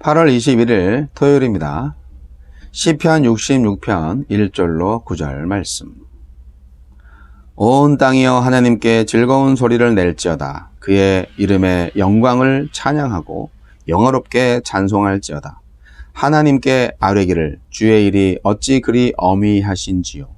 8월 21일 토요일입니다. 시편 66편 1절로 9절 말씀. 온 땅이여 하나님께 즐거운 소리를 낼지어다. 그의 이름의 영광을 찬양하고 영어롭게 찬송할지어다. 하나님께 아뢰기를 주의 일이 어찌 그리 어미하신지요.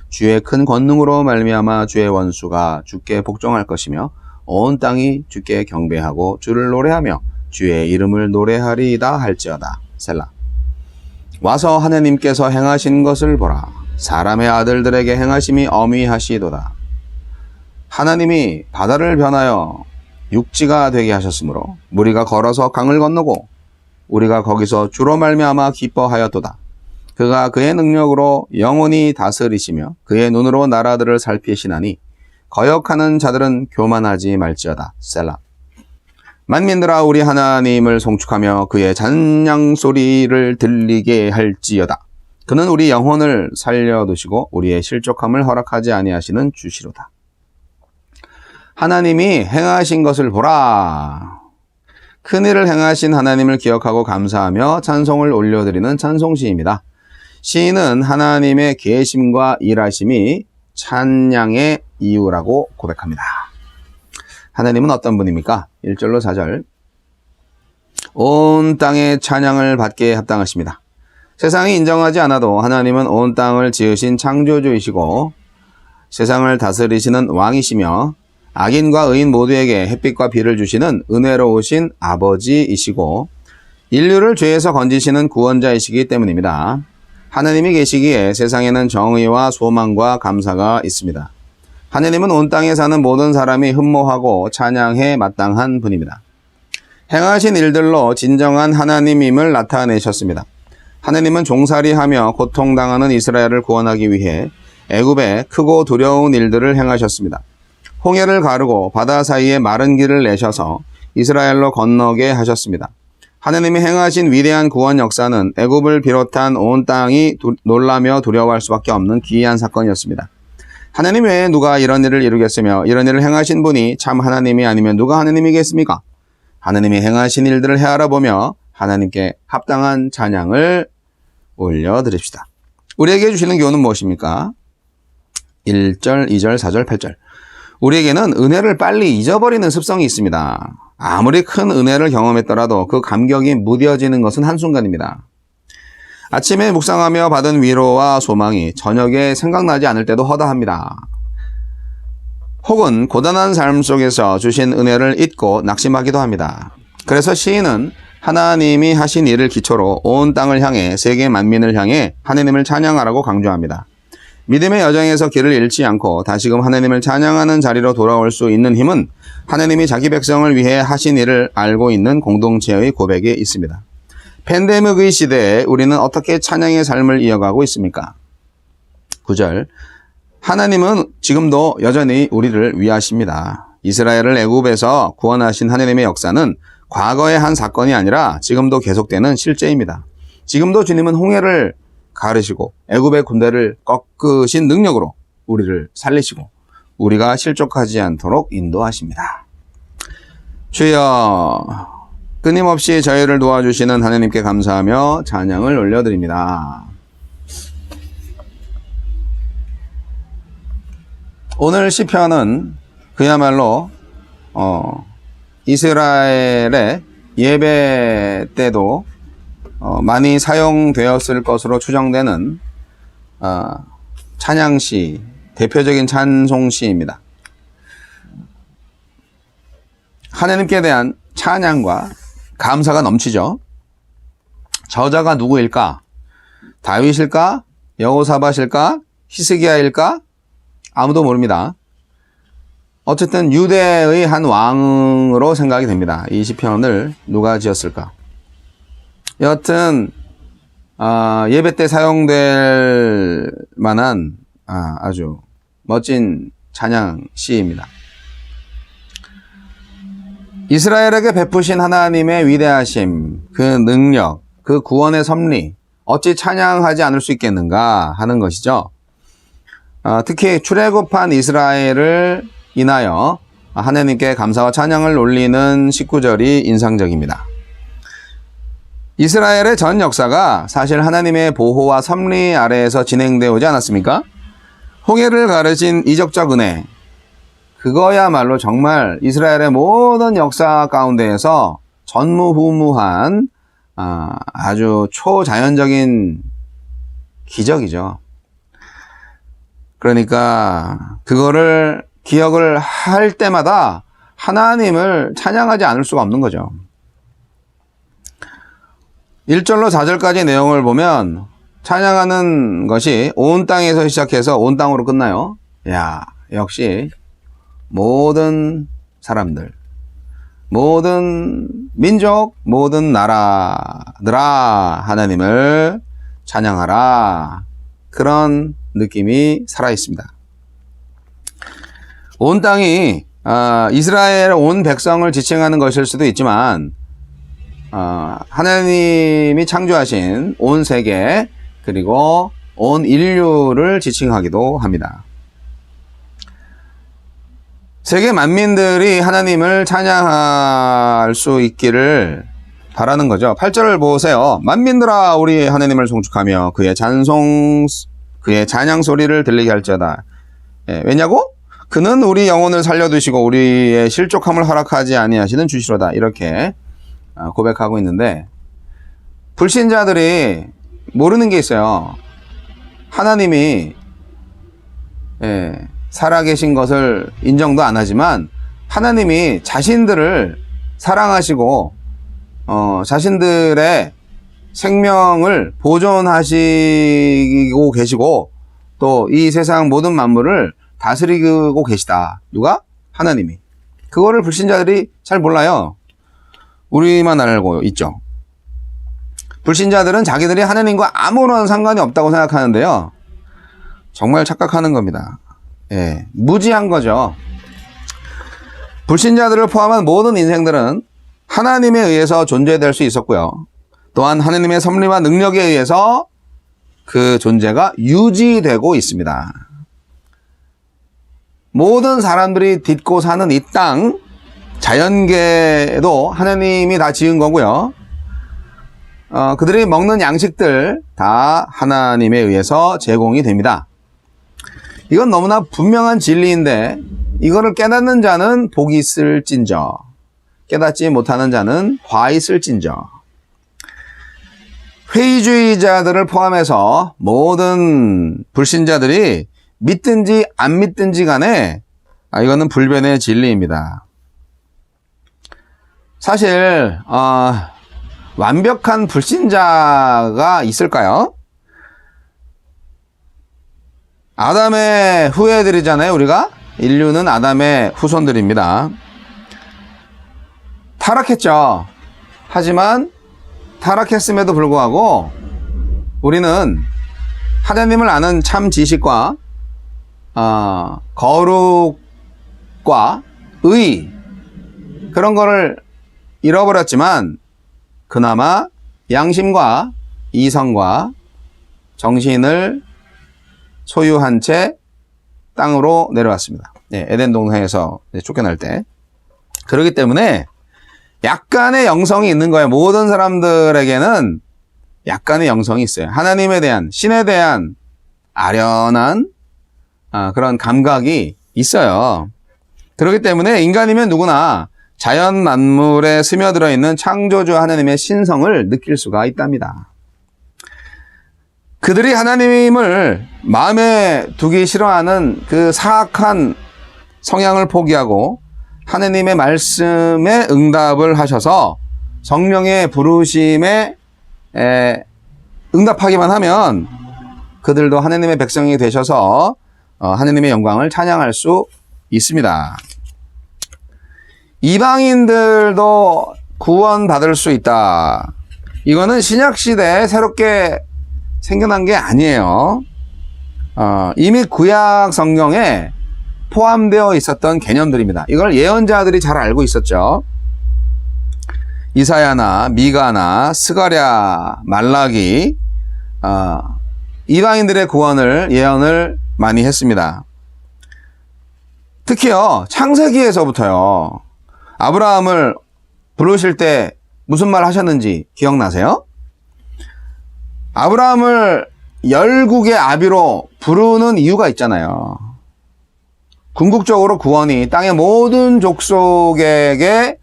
주의 큰 권능으로 말미암아 주의 원수가 주께 복종할 것이며 온 땅이 주께 경배하고 주를 노래하며 주의 이름을 노래하리이다 할지어다. 셀라. 와서 하나님께서 행하신 것을 보라. 사람의 아들들에게 행하심이 어미하시도다. 하나님이 바다를 변하여 육지가 되게 하셨으므로 무리가 걸어서 강을 건너고 우리가 거기서 주로 말미암아 기뻐하였도다. 그가 그의 능력으로 영원히 다스리시며 그의 눈으로 나라들을 살피시나니 거역하는 자들은 교만하지 말지어다. 셀라. 만민들아 우리 하나님을 송축하며 그의 찬양 소리를 들리게 할지어다. 그는 우리 영혼을 살려두시고 우리의 실족함을 허락하지 아니하시는 주시로다. 하나님이 행하신 것을 보라. 큰일을 행하신 하나님을 기억하고 감사하며 찬송을 올려드리는 찬송시입니다. 시인은 하나님의 계심과 일하심이 찬양의 이유라고 고백합니다. 하나님은 어떤 분입니까? 1절로 4절. 온 땅에 찬양을 받기에 합당하십니다. 세상이 인정하지 않아도 하나님은 온 땅을 지으신 창조주이시고 세상을 다스리시는 왕이시며 악인과 의인 모두에게 햇빛과 비를 주시는 은혜로우신 아버지이시고 인류를 죄에서 건지시는 구원자이시기 때문입니다. 하나님이 계시기에 세상에는 정의와 소망과 감사가 있습니다. 하나님은 온 땅에 사는 모든 사람이 흠모하고 찬양해 마땅한 분입니다. 행하신 일들로 진정한 하나님임을 나타내셨습니다. 하나님은 종살이하며 고통당하는 이스라엘을 구원하기 위해 애굽에 크고 두려운 일들을 행하셨습니다. 홍해를 가르고 바다 사이에 마른 길을 내셔서 이스라엘로 건너게 하셨습니다. 하나님이 행하신 위대한 구원 역사는 애굽을 비롯한 온 땅이 놀라며 두려워할 수밖에 없는 기이한 사건이었습니다. 하나님 외에 누가 이런 일을 이루겠으며 이런 일을 행하신 분이 참 하나님이 아니면 누가 하나님이겠습니까? 하나님이 행하신 일들을 헤아려 보며 하나님께 합당한 찬양을 올려드립시다. 우리에게 주시는 교훈은 무엇입니까? 1절, 2절, 4절, 8절. 우리에게는 은혜를 빨리 잊어버리는 습성이 있습니다. 아무리 큰 은혜를 경험했더라도 그 감격이 무뎌지는 것은 한순간입니다. 아침에 묵상하며 받은 위로와 소망이 저녁에 생각나지 않을 때도 허다합니다. 혹은 고단한 삶 속에서 주신 은혜를 잊고 낙심하기도 합니다. 그래서 시인은 하나님이 하신 일을 기초로 온 땅을 향해 세계 만민을 향해 하나님을 찬양하라고 강조합니다. 믿음의 여정에서 길을 잃지 않고 다시금 하나님을 찬양하는 자리로 돌아올 수 있는 힘은 하나님이 자기 백성을 위해 하신 일을 알고 있는 공동체의 고백에 있습니다. 팬데믹의 시대에 우리는 어떻게 찬양의 삶을 이어가고 있습니까? 9절. 하나님은 지금도 여전히 우리를 위하십니다. 이스라엘을 애굽에서 구원하신 하나님의 역사는 과거의 한 사건이 아니라 지금도 계속되는 실제입니다. 지금도 주님은 홍해를 가르시고 애굽의 군대를 꺾으신 능력으로 우리를 살리시고 우리가 실족하지 않도록 인도하십니다. 주여, 끊임없이 저희를 도와주시는 하나님께 감사하며 찬양을 올려드립니다. 오늘 시편은 그야말로 이스라엘의 예배 때도 많이 사용되었을 것으로 추정되는 찬양시, 대표적인 찬송시입니다. 하나님께 대한 찬양과 감사가 넘치죠. 저자가 누구일까? 다윗일까? 여호사밧일까? 히스기야일까? 아무도 모릅니다. 어쨌든 유대의 한 왕으로 생각이 됩니다. 이 시편을 누가 지었을까? 여하튼 예배 때 사용될 만한 아주 멋진 찬양 시입니다. 이스라엘에게 베푸신 하나님의 위대하심, 그 능력, 그 구원의 섭리, 어찌 찬양하지 않을 수 있겠는가 하는 것이죠. 특히 출애굽한 이스라엘을 인하여 하나님께 감사와 찬양을 올리는 19절이 인상적입니다. 이스라엘의 전 역사가 사실 하나님의 보호와 섭리 아래에서 진행되어 오지 않았습니까? 홍해를 가르신 이적적 은혜, 그거야말로 정말 이스라엘의 모든 역사 가운데에서 전무후무한 아주 초자연적인 기적이죠. 그러니까 그거를 기억을 할 때마다 하나님을 찬양하지 않을 수가 없는 거죠. 1절로 4절까지 내용을 보면 찬양하는 것이 온 땅에서 시작해서 온 땅으로 끝나요. 야, 역시 모든 사람들, 모든 민족, 모든 나라들아 하나님을 찬양하라. 그런 느낌이 살아있습니다. 온 땅이 이스라엘 온 백성을 지칭하는 것일 수도 있지만 하나님이 창조하신 온 세계 그리고 온 인류를 지칭하기도 합니다. 세계 만민들이 하나님을 찬양할 수 있기를 바라는 거죠. 8절을 보세요. 만민들아 우리 하나님을 송축하며 그의 찬양 소리를 들리게 할지어다. 왜냐고? 그는 우리 영혼을 살려두시고 우리의 실족함을 허락하지 아니하시는 주시로다. 이렇게 고백하고 있는데 불신자들이 모르는 게 있어요. 하나님이 살아계신 것을 인정도 안 하지만 하나님이 자신들을 사랑하시고 자신들의 생명을 보존하시고 계시고 또 이 세상 모든 만물을 다스리고 계시다. 누가? 하나님이. 그거를 불신자들이 잘 몰라요. 우리만 알고 있죠. 불신자들은 자기들이 하나님과 아무런 상관이 없다고 생각하는데요. 정말 착각하는 겁니다. 무지한 거죠. 불신자들을 포함한 모든 인생들은 하나님에 의해서 존재될 수 있었고요. 또한 하나님의 섭리와 능력에 의해서 그 존재가 유지되고 있습니다. 모든 사람들이 딛고 사는 이 땅, 자연계도 하나님이 다 지은 거고요. 그들이 먹는 양식들 다 하나님에 의해서 제공이 됩니다. 이건 너무나 분명한 진리인데 이거를 깨닫는 자는 복이 있을진저 깨닫지 못하는 자는 화 있을진저. 회의주의자들을 포함해서 모든 불신자들이 믿든지 안 믿든지 간에 이거는 불변의 진리입니다. 사실 완벽한 불신자가 있을까요? 아담의 후예들이잖아요. 우리가 인류는 아담의 후손들입니다. 타락했죠. 하지만 타락했음에도 불구하고 우리는 하나님을 아는 참 지식과 거룩과 의 그런 거를 잃어버렸지만 그나마 양심과 이성과 정신을 소유한 채 땅으로 내려왔습니다. 에덴 동산에서 쫓겨날 때. 그렇기 때문에 약간의 영성이 있는 거예요. 모든 사람들에게는 약간의 영성이 있어요. 하나님에 대한, 신에 대한 아련한 그런 감각이 있어요. 그렇기 때문에 인간이면 누구나 자연 만물에 스며들어 있는 창조주 하나님의 신성을 느낄 수가 있답니다. 그들이 하나님을 마음에 두기 싫어하는 그 사악한 성향을 포기하고 하나님의 말씀에 응답을 하셔서 성령의 부르심에 응답하기만 하면 그들도 하나님의 백성이 되셔서 하나님의 영광을 찬양할 수 있습니다. 이방인들도 구원받을 수 있다. 이거는 신약시대에 새롭게 생겨난 게 아니에요. 이미 구약 성경에 포함되어 있었던 개념들입니다. 이걸 예언자들이 잘 알고 있었죠. 이사야나 미가나 스가랴, 말라기 이방인들의 구원을 예언을 많이 했습니다. 특히요 창세기에서부터요 아브라함을 부르실 때 무슨 말 하셨는지 기억나세요? 아브라함을 열국의 아비로 부르는 이유가 있잖아요. 궁극적으로 구원이 땅의 모든 족속에게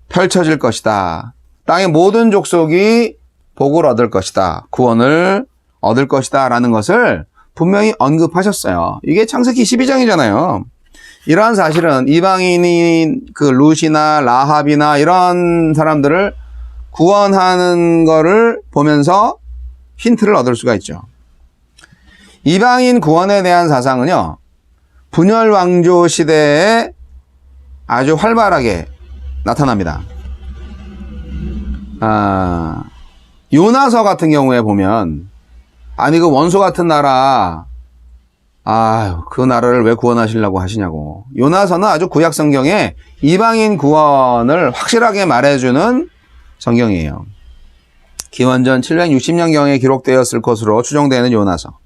펼쳐질 것이다. 땅의 모든 족속이 복을 얻을 것이다. 구원을 얻을 것이다. 라는 것을 분명히 언급하셨어요. 이게 창세기 12장이잖아요. 이러한 사실은 이방인인 그 룻이나 라합이나 이런 사람들을 구원하는 거를 보면서 힌트를 얻을 수가 있죠. 이방인 구원에 대한 사상은요, 분열 왕조 시대에 아주 활발하게 나타납니다. 요나서 같은 경우에 보면, 아니 그 원수 같은 나라, 그 나라를 왜 구원하시려고 하시냐고. 요나서는 아주 구약 성경에 이방인 구원을 확실하게 말해주는 성경이에요. 기원전 760년경에 기록되었을 것으로 추정되는 요나서.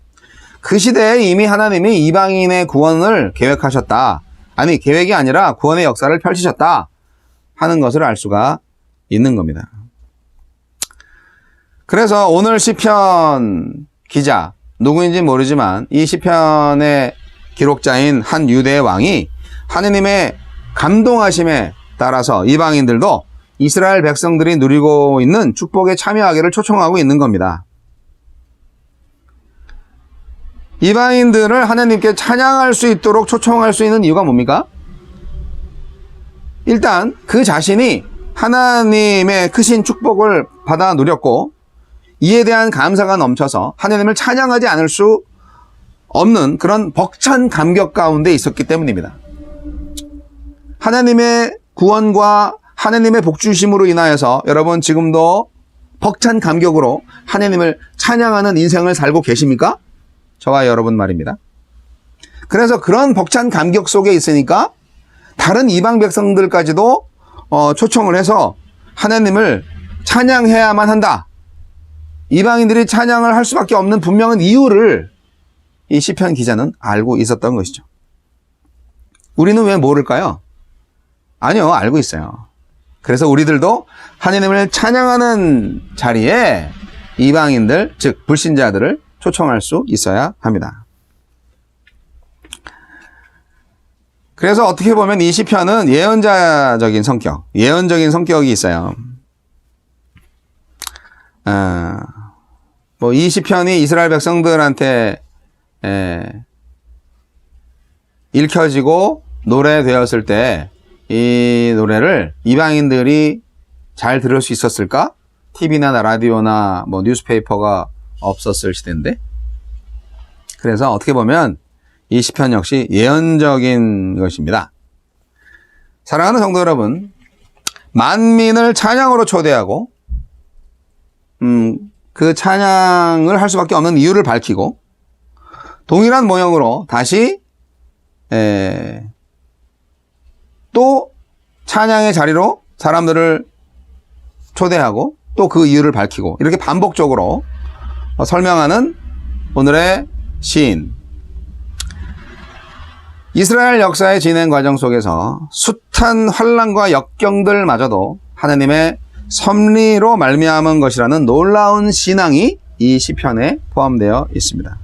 그 시대에 이미 하나님이 이방인의 구원을 계획하셨다. 아니 계획이 아니라 구원의 역사를 펼치셨다 하는 것을 알 수가 있는 겁니다. 그래서 오늘 시편 기자, 누구인지 모르지만 이 시편의 기록자인 한 유대의 왕이 하느님의 감동하심에 따라서 이방인들도 이스라엘 백성들이 누리고 있는 축복에 참여하기를 초청하고 있는 겁니다. 이방인들을 하나님께 찬양할 수 있도록 초청할 수 있는 이유가 뭡니까? 일단 그 자신이 하나님의 크신 축복을 받아 누렸고 이에 대한 감사가 넘쳐서 하나님을 찬양하지 않을 수 없는 그런 벅찬 감격 가운데 있었기 때문입니다. 하나님의 구원과 하나님의 복주심으로 인하여서 여러분 지금도 벅찬 감격으로 하나님을 찬양하는 인생을 살고 계십니까? 저와 여러분 말입니다. 그래서 그런 벅찬 감격 속에 있으니까 다른 이방 백성들까지도 초청을 해서 하나님을 찬양해야만 한다. 이방인들이 찬양을 할 수밖에 없는 분명한 이유를 이 시편 기자는 알고 있었던 것이죠. 우리는 왜 모를까요? 아니요, 알고 있어요. 그래서 우리들도 하나님을 찬양하는 자리에 이방인들, 즉 불신자들을 초청할 수 있어야 합니다. 그래서 어떻게 보면 이 시편은 예언적인 성격이 있어요. 이 시편이 이스라엘 백성들한테 읽혀지고 노래되었을 때 이 노래를 이방인들이 잘 들을 수 있었을까? TV나 라디오나 뉴스페이퍼가 없었을 시대인데. 그래서 어떻게 보면 이 시편 역시 예언적인 것입니다. 사랑하는 성도 여러분, 만민을 찬양으로 초대하고 그 찬양을 할 수밖에 없는 이유를 밝히고 동일한 모형으로 다시 또 찬양의 자리로 사람들을 초대하고 또 그 이유를 밝히고 이렇게 반복적으로 설명하는 오늘의 시인. 이스라엘 역사의 진행 과정 속에서 숱한 환난과 역경들마저도 하나님의 섭리로 말미암은 것이라는 놀라운 신앙이 이 시편에 포함되어 있습니다.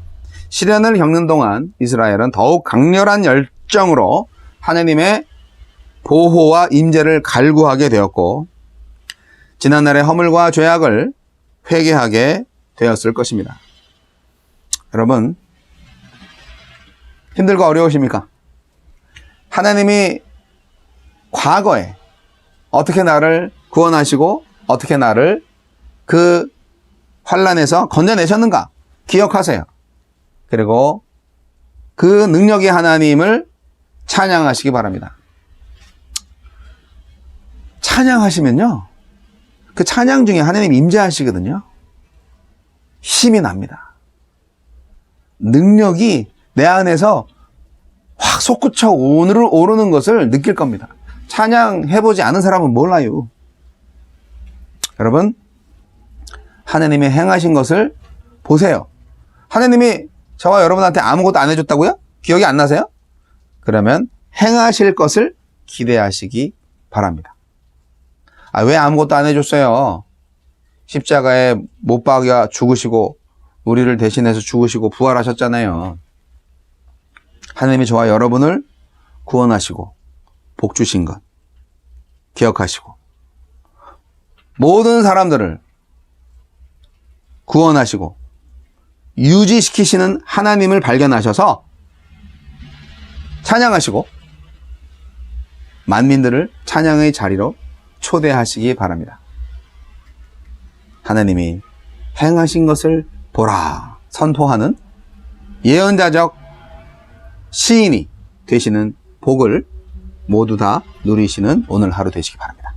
시련을 겪는 동안 이스라엘은 더욱 강렬한 열정으로 하나님의 보호와 임재를 갈구하게 되었고 지난날의 허물과 죄악을 회개하게 되었을 것입니다. 여러분, 힘들고 어려우십니까? 하나님이 과거에 어떻게 나를 구원하시고 어떻게 나를 그 환난에서 건져내셨는가 기억하세요. 그리고 그 능력의 하나님을 찬양하시기 바랍니다. 찬양하시면요, 그 찬양 중에 하나님 임재하시거든요. 힘이 납니다. 능력이 내 안에서 확 솟구쳐 오르는 것을 느낄 겁니다. 찬양해보지 않은 사람은 몰라요. 여러분, 하나님이 행하신 것을 보세요. 하나님이 저와 여러분한테 아무것도 안 해줬다고요? 기억이 안 나세요? 그러면 행하실 것을 기대하시기 바랍니다. 왜 아무것도 안 해줬어요? 십자가에 못 박아 죽으시고 우리를 대신해서 죽으시고 부활하셨잖아요. 하나님이 저와 여러분을 구원하시고 복 주신 것 기억하시고 모든 사람들을 구원하시고 유지시키시는 하나님을 발견하셔서 찬양하시고 만민들을 찬양의 자리로 초대하시기 바랍니다. 하나님이 행하신 것을 보라 선포하는 예언자적 시인이 되시는 복을 모두 다 누리시는 오늘 하루 되시기 바랍니다.